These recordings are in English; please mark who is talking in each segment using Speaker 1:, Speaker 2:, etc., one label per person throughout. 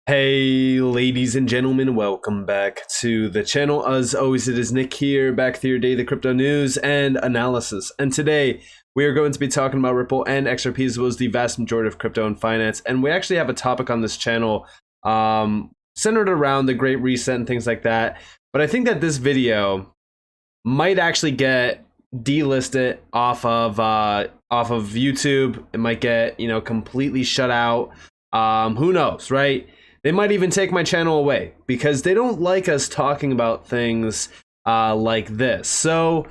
Speaker 1: Hey, ladies and gentlemen, welcome back to the channel. As always, it is Nick here, back with your daily crypto news and analysis. And today, we are going to be talking about Ripple and XRP, as well as the vast majority of crypto and finance. And we actually have a topic on this channel centered around the Great Reset and things like that. But I think that this video might actually get delisted off of YouTube. It might get, completely shut out. Who knows, right? They might even take my channel away because they don't like us talking about things like this. So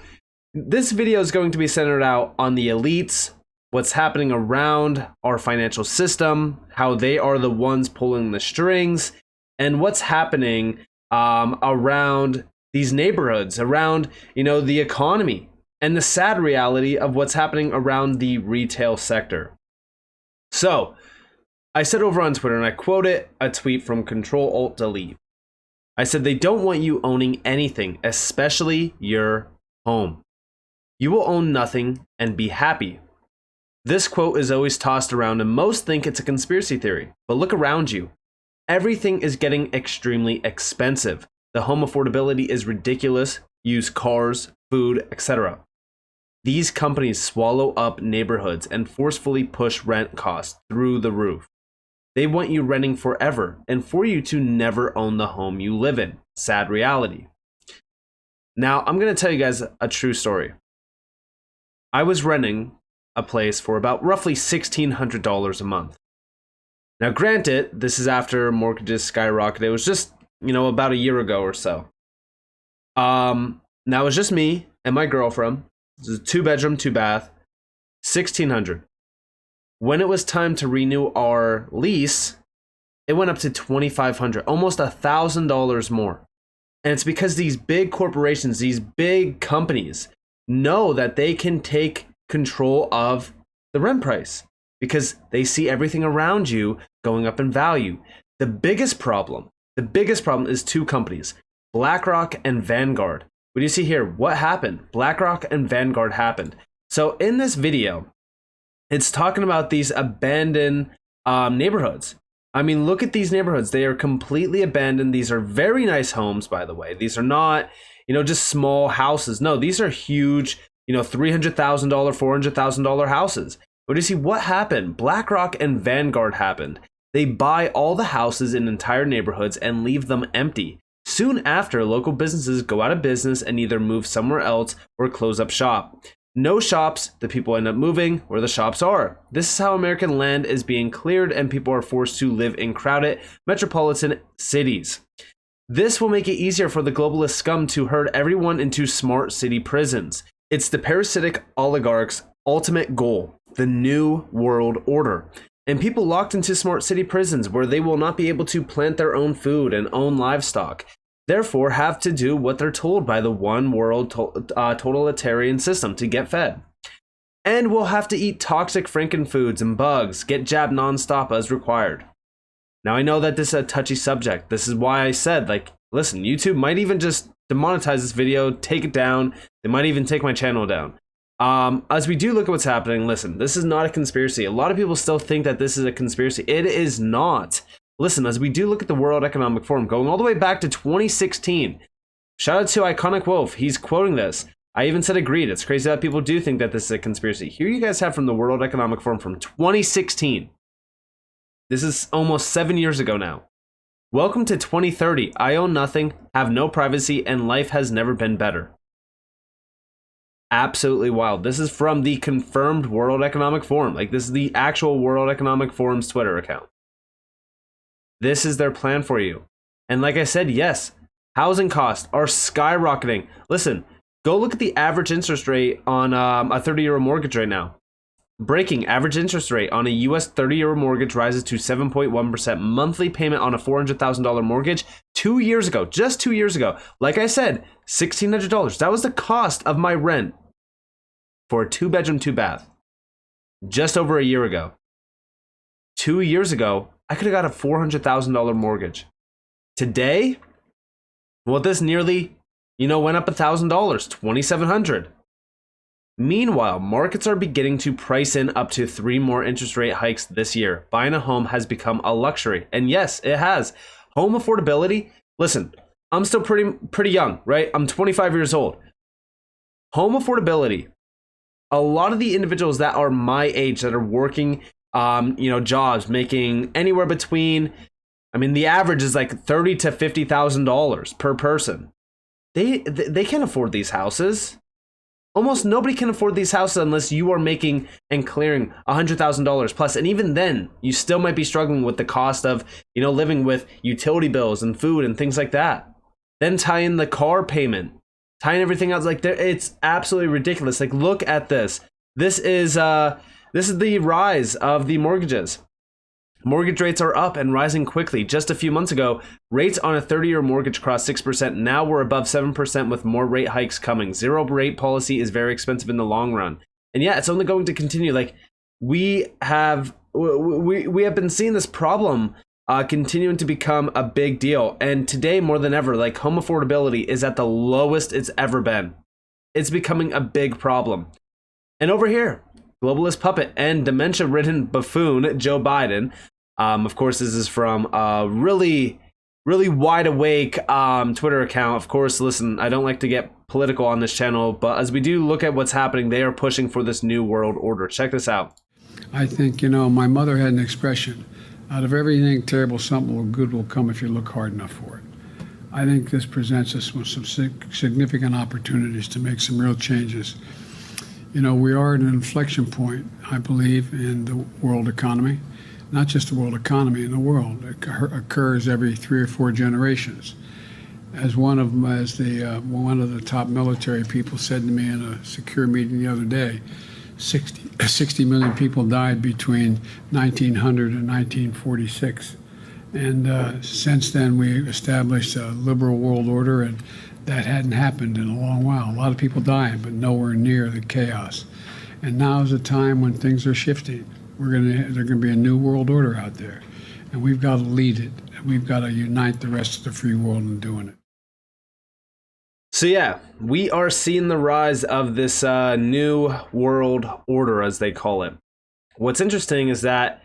Speaker 1: this video is going to be centered out on the elites, what's happening around our financial system, how they are the ones pulling the strings, and what's happening around these neighborhoods, around, the economy, and the sad reality of what's happening around the retail sector. So I said over on Twitter, and I quoted a tweet from Control-Alt-Delete. I said, they don't want you owning anything, especially your home. You will own nothing and be happy. This quote is always tossed around, and most think it's a conspiracy theory. But look around you. Everything is getting extremely expensive. The home affordability is ridiculous. Use cars, food, etc. These companies swallow up neighborhoods and forcefully push rent costs through the roof. They want you renting forever and for you to never own the home you live in. Sad reality. Now, I'm going to tell you guys a true story. I was renting a place for about roughly $1,600 a month. Now, granted, this is after mortgages skyrocketed. It was just, about a year ago or so. Now, it was just me and my girlfriend. This is a 2-bedroom, 2-bath, $1,600. When it was time to renew our lease, it went up to $2,500, almost $1,000 more. And it's because these big corporations, these big companies know that they can take control of the rent price because they see everything around you going up in value. The biggest problem is two companies, BlackRock and Vanguard. What do you see here? What happened? BlackRock and Vanguard happened. So in this video, it's talking about these abandoned neighborhoods. I mean, look at these neighborhoods. They are completely abandoned. These are very nice homes, by the way. These are not, just small houses. No, these are huge, $300,000, $400,000 houses. But you see what happened? BlackRock and Vanguard happened. They buy all the houses in entire neighborhoods and leave them empty. Soon after, local businesses go out of business and either move somewhere else or close up shop. No shops, the people end up moving where the shops are. This is how American land is being cleared and people are forced to live in crowded metropolitan cities. This will make it easier for the globalist scum to herd everyone into smart city prisons. It's the parasitic oligarchs' ultimate goal, the new world order. And people locked into smart city prisons where they will not be able to plant their own food and own livestock. Therefore, have to do what they're told by the one world totalitarian system to get fed. And will have to eat toxic frankenfoods and bugs, get jabbed nonstop as required. Now, I know that this is a touchy subject. This is why I said, listen, YouTube might even just demonetize this video, take it down. They might even take my channel down. As we do look at what's happening, listen, this is not a conspiracy. A lot of people still think that this is a conspiracy. It is not. Listen, as we do look at the World Economic Forum, going all the way back to 2016, shout out to Iconic Wolf. He's quoting this. I even said agreed. It's crazy that people do think that this is a conspiracy. Here you guys have from the World Economic Forum from 2016. This is almost 7 years ago now. Welcome to 2030. I own nothing, have no privacy, and life has never been better. Absolutely wild. This is from the confirmed World Economic Forum. This is the actual World Economic Forum's Twitter account. This is their plan for you. And like I said, yes, housing costs are skyrocketing. Listen, go look at the average interest rate on a 30-year mortgage right now. Breaking average interest rate on a US 30-year mortgage rises to 7.1%. Monthly payment on a $400,000 mortgage 2 years ago, just 2 years ago. Like I said, $1,600. That was the cost of my rent for a 2-bedroom, 2-bath just over a year ago. 2 years ago, I could have got a $400,000 mortgage. Today, well, this nearly, went up $1,000, $2,700. Meanwhile, markets are beginning to price in up to 3 more interest rate hikes this year. Buying a home has become a luxury. And yes, it has. Home affordability, listen, I'm still pretty young, right? I'm 25 years old. Home affordability, a lot of the individuals that are my age that are working jobs making anywhere between, the average is like $30,000 to $50,000 per person. They can't afford these houses. Almost nobody can afford these houses unless you are making and clearing $100,000 plus. And even then, you still might be struggling with the cost of, living with utility bills and food and things like that. Then tie in the car payment, tie in everything else. Like, it's absolutely ridiculous. Like, look at this. This is the rise of the mortgages. Mortgage rates are up and rising quickly. Just a few months ago, rates on a 30-year mortgage crossed 6%. Now we're above 7% with more rate hikes coming. Zero rate policy is very expensive in the long run. And yeah, it's only going to continue. Like, we have been seeing this problem continuing to become a big deal. And today, more than ever, like, home affordability is at the lowest it's ever been. It's becoming a big problem. And over here, globalist puppet and dementia-ridden buffoon Joe Biden. Of course, this is from a really wide awake Twitter account. Of course, listen, I don't like to get political on this channel, but as we do look at what's happening, they are pushing for this new world order. Check this out.
Speaker 2: I think, my mother had an expression, out of everything terrible, something good will come if you look hard enough for it. I think this presents us with some significant opportunities to make some real changes. We are at an inflection point, I believe, in the world economy. Not just the world economy, in the world. It occurs every 3 or 4 generations. As one of the top military people said to me in a secure meeting the other day, 60 million people died between 1900 and 1946. And since then, we established a liberal world order, and that hadn't happened in a long while. A lot of people dying, but nowhere near the chaos. And now is a time when things are shifting. There's going to be a new world order out there, and we've got to lead it. And we've got to unite the rest of the free world in doing it.
Speaker 1: So yeah, we are seeing the rise of this new world order, as they call it. What's interesting is that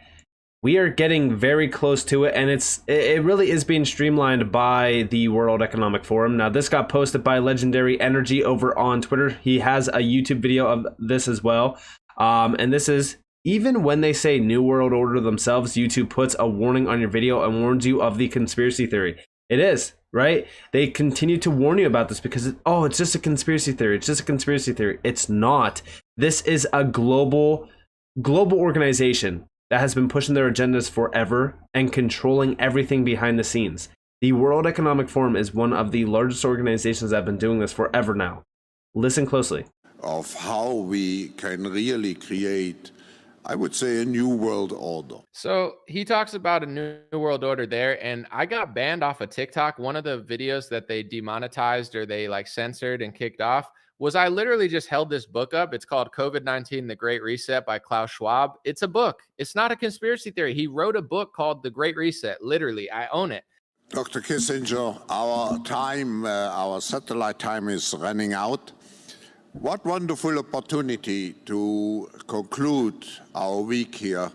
Speaker 1: we are getting very close to it, and it really is being streamlined by the World Economic Forum. Now, this got posted by Legendary Energy over on Twitter. He has a YouTube video of this as well, and this is, even when they say New World Order themselves, YouTube puts a warning on your video and warns you of the conspiracy theory. It is, right? They continue to warn you about this because, it's just a conspiracy theory. It's just a conspiracy theory. It's not. This is a global organization that has been pushing their agendas forever and controlling everything behind the scenes. The World Economic Forum is one of the largest organizations that have been doing this forever now. Listen closely.
Speaker 3: Of how we can really create, I would say, a new world order.
Speaker 4: So he talks about a new world order there, and I got banned off of TikTok. One of the videos that they demonetized or they censored and kicked off was I literally just held this book up. It's called COVID-19, The Great Reset by Klaus Schwab. It's a book. It's not a conspiracy theory. He wrote a book called The Great Reset. Literally, I own it.
Speaker 3: Dr. Kissinger, our satellite time is running out. What wonderful opportunity to conclude our week here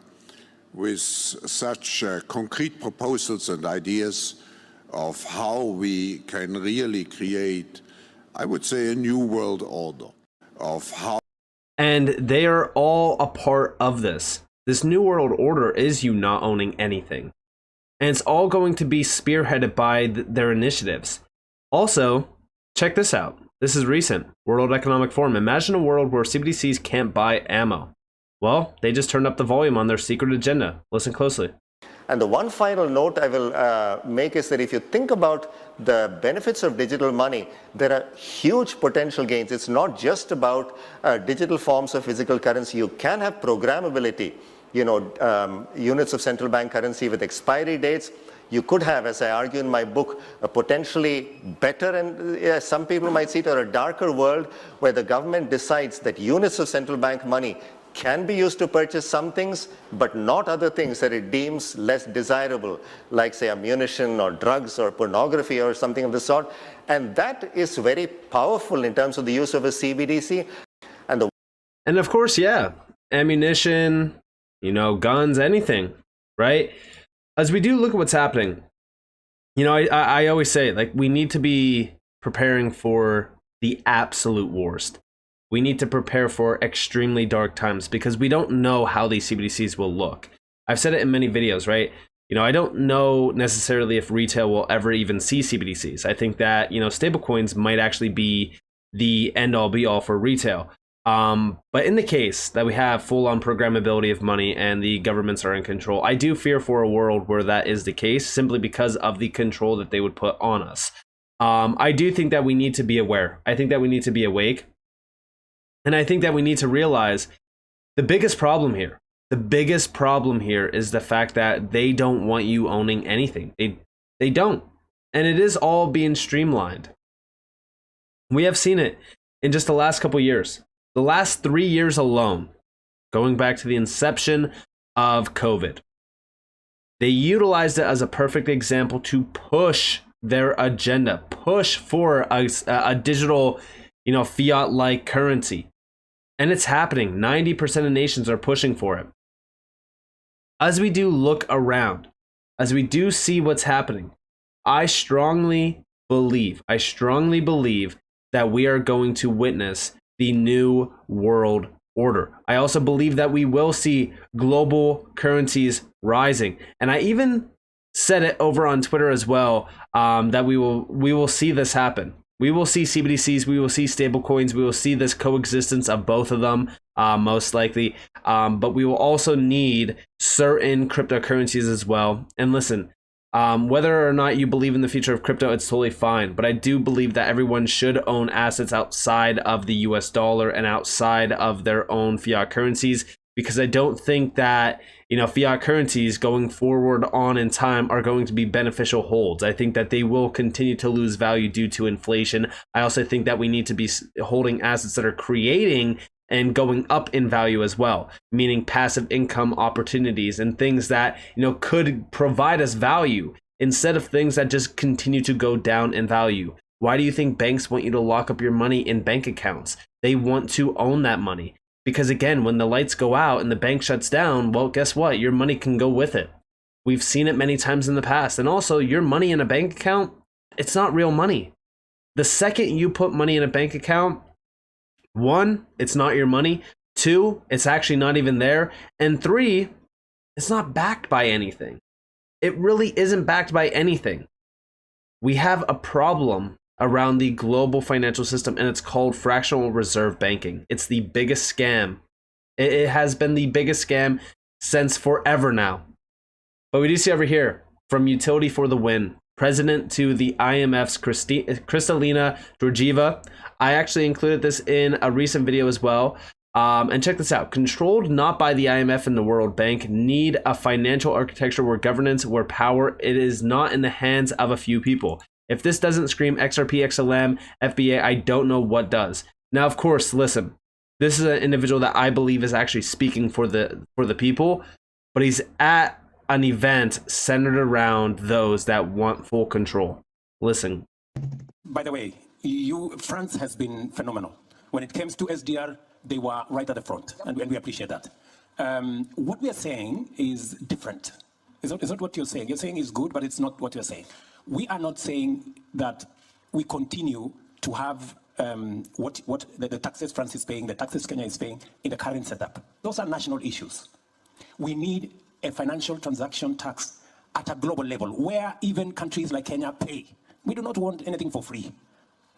Speaker 3: with such concrete proposals and ideas of how we can really create, I would say, a new world order.
Speaker 1: And they are all a part of this. This new world order is you not owning anything. And it's all going to be spearheaded by their initiatives. Also, check this out. This is recent. World Economic Forum. Imagine a world where CBDCs can't buy ammo. Well, they just turned up the volume on their secret agenda. Listen closely.
Speaker 5: And the one final note I will make is that if you think about the benefits of digital money, there are huge potential gains. It's not just about digital forms of physical currency. You can have programmability, units of central bank currency with expiry dates. You could have, as I argue in my book, a potentially better and some people might see it, or a darker world where the government decides that units of central bank money can be used to purchase some things, but not other things that it deems less desirable, like, say, ammunition or drugs or pornography or something of the sort. And that is very powerful in terms of the use of a CBDC. And the
Speaker 1: And of course, yeah, ammunition, guns, anything, right? As we do look at what's happening, I always say, like, we need to be preparing for the absolute worst. We need to prepare for extremely dark times because we don't know how these CBDCs will look. I've said it in many videos, right? I don't know necessarily if retail will ever even see CBDCs. I think that, stablecoins might actually be the end all be all for retail. But in the case that we have full on programmability of money and the governments are in control, I do fear for a world where that is the case simply because of the control that they would put on us. I do think that we need to be aware. I think that we need to be awake. And I think that we need to realize the biggest problem here is the fact that they don't want you owning anything. They don't. And it is all being streamlined. We have seen it in just the last couple years. The last 3 years alone, going back to the inception of COVID, they utilized it as a perfect example to push their agenda, push for a digital, fiat-like currency. And it's happening. 90% of nations are pushing for it. As we do look around, as we do see what's happening, I strongly believe that we are going to witness the new world order. I also believe that we will see global currencies rising. And I even said it over on Twitter as well, that we will see this happen. We will see CBDCs, we will see stablecoins, we will see this coexistence of both of them, most likely. But we will also need certain cryptocurrencies as well. And listen, whether or not you believe in the future of crypto, it's totally fine. But I do believe that everyone should own assets outside of the US dollar and outside of their own fiat currencies, because I don't think that, fiat currencies going forward on in time are going to be beneficial holds. I think that they will continue to lose value due to inflation. I also think that we need to be holding assets that are creating and going up in value as well, meaning passive income opportunities and things that, could provide us value instead of things that just continue to go down in value. Why do you think banks want you to lock up your money in bank accounts? They want to own that money. Because again, when the lights go out and the bank shuts down, well, guess what? Your money can go with it. We've seen it many times in the past. And also, your money in a bank account, it's not real money. The second you put money in a bank account, 1, it's not your money. 2, it's actually not even there. And 3, it's not backed by anything. It really isn't backed by anything. We have a problem around the global financial system, and it's called fractional reserve banking. It's the biggest scam. It has been the biggest scam since forever now. But we do see over here, from Utility for the Win, president to the IMF's Kristalina Georgieva. I actually included this in a recent video as well. And check this out. Controlled not by the IMF and the World Bank, need a financial architecture where governance, where power, it is not in the hands of a few people. If this doesn't scream XRP, XLM, FBA, I don't know what does. Now, of course, listen, this is an individual that I believe is actually speaking for the people, but he's at an event centered around those that want full control. Listen.
Speaker 6: By the way, France has been phenomenal. When it comes to SDR, they were right at the front, and we appreciate that. What we are saying is different. It's not what you're saying. You're saying is good, but it's not what you're saying. We are not saying that we continue to have what the taxes France is paying, the taxes Kenya is paying in the current setup. Those are national issues. We need a financial transaction tax at a global level where even countries like Kenya pay. We do not want anything for free.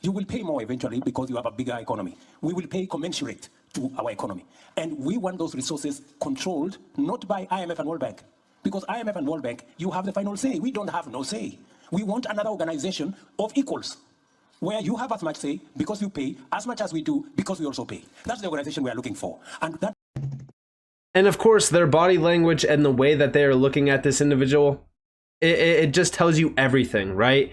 Speaker 6: You will pay more eventually because you have a bigger economy. We will pay commensurate to our economy. And we want those resources controlled, not by IMF and World Bank. Because IMF and World Bank, you have the final say. We don't have no say. We want another organization of equals, where you have as much say because you pay, as much as we do because we also pay. That's the organization we are looking for.
Speaker 1: And of course, their body language and the way that they are looking at this individual, it just tells you everything, right?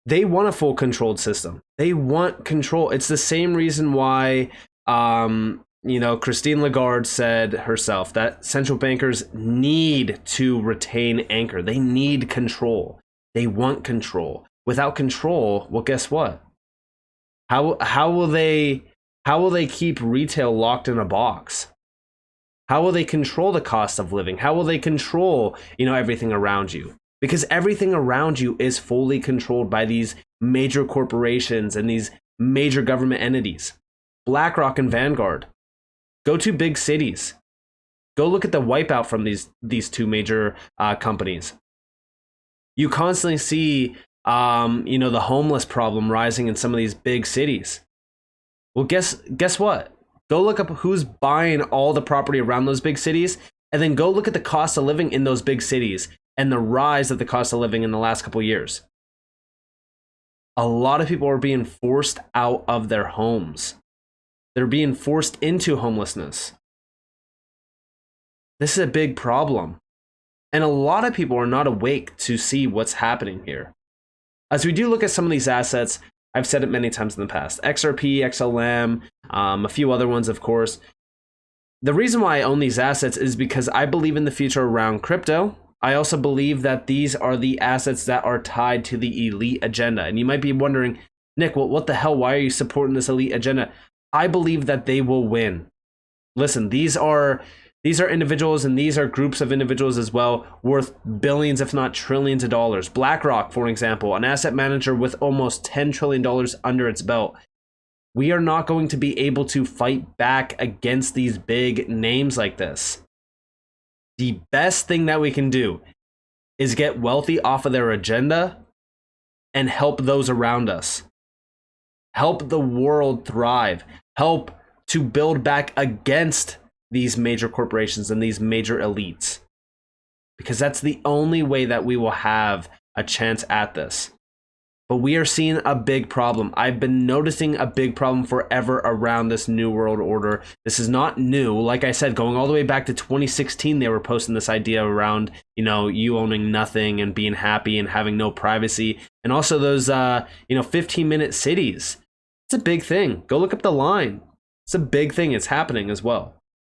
Speaker 1: They want a full controlled system. They want control. It's the same reason why, Christine Lagarde said herself that central bankers need to retain anchor. They need control. They want control. Without control, well, guess what? How will they How will they keep retail locked in a box? How will they control the cost of living? How will they control, everything around you? Because everything around you is fully controlled by these major corporations and these major government entities. BlackRock and Vanguard. Go to big cities. Go look at the wipeout from these two major companies. You constantly see, the homeless problem rising in some of these big cities. Well, guess what? Go look up who's buying all the property around those big cities, and then go look at the cost of living in those big cities and the rise of the cost of living in the last couple of years. A lot of people are being forced out of their homes. They're being forced into homelessness. This is a big problem. And a lot of people are not awake to see what's happening here. As we do look at some of these assets, I've said it many times in the past, XRP, XLM, a few other ones, of course. The reason why I own these assets is because I believe in the future around crypto. I also believe that these are the assets that are tied to the elite agenda. And you might be wondering, Nick, well, what the hell? Why are you supporting this elite agenda? I believe that they will win. Listen, these are individuals, and these are groups of individuals as well, worth billions, if not trillions of dollars. BlackRock, for example, an asset manager with almost $10 trillion under its belt. We are not going to be able to fight back against these big names like this. The best thing that we can do is get wealthy off of their agenda and help those around us. Help the world thrive. Help to build back against these major corporations and these major elites. Because that's the only way that we will have a chance at this. But we are seeing a big problem. I've been noticing a big problem forever around this new world order. This is not new. Like I said, going all the way back to 2016, they were posting this idea around, you owning nothing and being happy and having no privacy. And also those, 15-minute cities. It's a big thing. Go look up the line. It's a big thing. It's happening as well.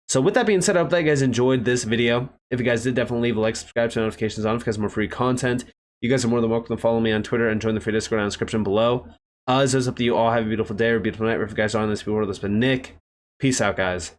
Speaker 1: So with that being said, I hope that you guys enjoyed this video. If you guys did, definitely leave a like, subscribe, turn notifications on if you guys have more free content. You guys are more than welcome to follow me on Twitter and join the free Discord in the description below. As it's up to you all, have a beautiful day or a beautiful night. If you guys are on this, that's been Nick. Peace out, guys.